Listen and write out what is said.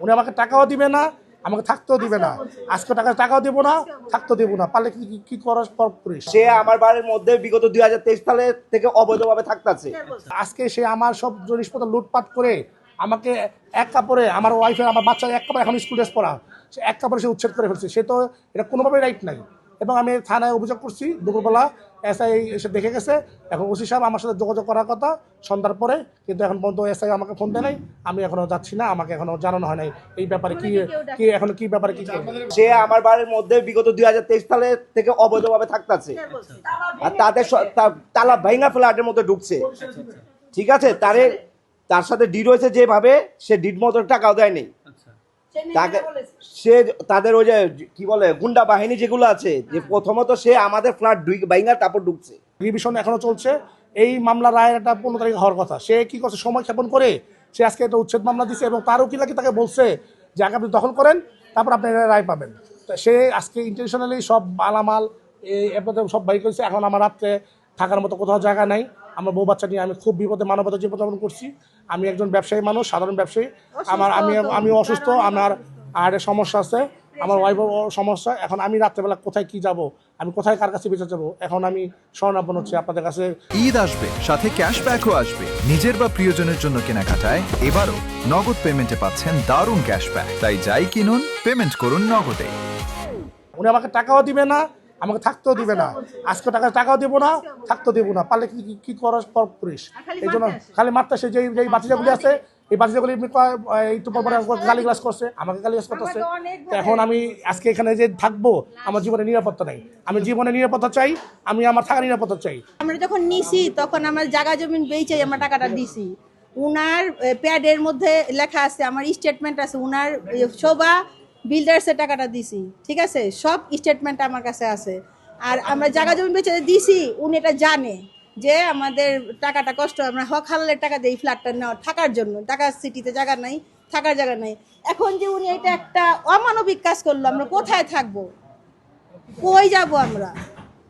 উনি আমাকে টাকাও দিবে না, আমাকে থাকতেও দিবে না। আজকে টাকাও দেবো না, থাকতেও দেবো না, পারলে কি করার করিস। সে আমার বাড়ির মধ্যে বিগত 2023 সালে থেকে অবৈধভাবে থাকতেছে। আজকে সে আমার সব জিনিসপত্র লুটপাট করে আমাকে এক কাপড়ে, আমার ওয়াইফের, আমার বাচ্চা এক কাপড়ে এখন স্কুল ড্রেস পরা, সে এক কাপড়ে সে উচ্ছেদ করে ফেলছে। সে তো এটা কোনোভাবেই রাইট নাই। এবং আমি থানায় অভিযোগ করছি, দুপুরবেলা এসআই এসে দেখে গেছে। এখন ওসি সাহেব আমার সাথে যোগাযোগ করার কথা সন্ধ্যার পরে, কিন্তু এখন পর্যন্ত এসআই আমাকে ফোন দেয় নাই। আমি এখনও যাচ্ছি না, আমাকে এখনও জানানো হয় নাই এই ব্যাপারে কি এখন কি ব্যাপারে কি করবে। সে আমার বাড়ির মধ্যে বিগত 2023 সালে থেকে অবৈধভাবে থাকতেছে, আর তাদের তালা ভাঙা ফ্ল্যাটের মধ্যে ঢুকছে। ঠিক আছে, তার সাথে ডিড হয়েছে যেভাবে, সে ডিড মতো টাকাও দেয়নি তাকে। সে তাদের ওই যে কি বলে গুন্ডা বাহিনী যেগুলো আছে, যে প্রথমত সে আমাদের ফ্ল্যাট ভাঙা তারপর ঢুকছে। রিভিশন এখনো চলছে। এই মামলা রায়ের একটা 15 তারিখ হওয়ার কথা। সে কি করছে, সময় ক্ষেপণ করে সে আজকে একটা উচ্ছেদ মামলা দিচ্ছে এবং তার উকিল নাকি তাকে বলছে যে আগে আপনি দখল করেন, তারপর আপনি রায় পাবেন। তো সে আজকে ইন্টেনশনালি সব মালামাল এরপরে সব বাই করেছে। এখন আমার রাত্রে থাকার মতো কোথাও জায়গা নাই। আমার বউ বাচ্চা নিয়ে আমি খুব বিপদে, মানবতা জীবনযাপন করছি। আমি একজন ব্যবসায়ী মানুষ, সাধারণ ব্যবসায়ী। আমি অসুস্থ, আমার আর সমস্যা আছে, আমার ওয়াইফের সমস্যা। এখন আমি রাত্রেবেলা কোথায় কি যাব, আমি কোথায় কার কাছে বেঁচে যাবো, এখন আমি শরণাপন্ন হচ্ছি আপনাদের কাছে। ঈদ আসবে, সাথে ক্যাশব্যাকও আসবে। নিজের বা প্রিয়জনের জন্য কেনাকাটায় এবারও নগদ পেমেন্টে পাচ্ছেন দারুণ ক্যাশব্যাক। তাই যাই কিনুন, পেমেন্ট করুন নগদে। উনি আমাকে টাকাও দিবে না, আমাকে থাকতেও দিবে না। আজকে টাকাও দেবো না, থাকতেও দেবো না, পারলে কি করার করিস। এই জন্য খালি মারতে, সে যেই বাচ্চাগুলি আছে, এই বাচ্চাগুলি একটু পর গালি গ্লাস করছে, আমাকে গালি গ্লাস করতেছে। এখন আমি আজকে এখানে যে থাকবো, আমার জীবনে নিরাপত্তা নাই। আমি জীবনে নিরাপত্তা চাই, আমি আমার থাকার নিরাপত্তা চাই। আমরা যখন নিছি তখন আমরা জায়গা জমিন বেচে আমরা টাকাটা দিছি। উনার প্যাডের মধ্যে লেখা আছে, আমার স্টেটমেন্ট আছে, উনার শোভা বিল্ডার্সের টাকাটা দিছি। ঠিক আছে, সব স্টেটমেন্ট আমার কাছে আছে। আর আমরা জায়গা জমি বেচে দিছি, উনি এটা জানে যে আমাদের টাকাটা কষ্ট, আমরা হক হালালের টাকা দিই ফ্ল্যাটটা নেওয়া থাকার জন্য। ঢাকা সিটিতে জায়গা নাই, থাকার জায়গা নাই। এখন যে উনি এটা একটা অমানবিক কাজ করলো, আমরা কোথায় থাকবো, কই যাব আমরা?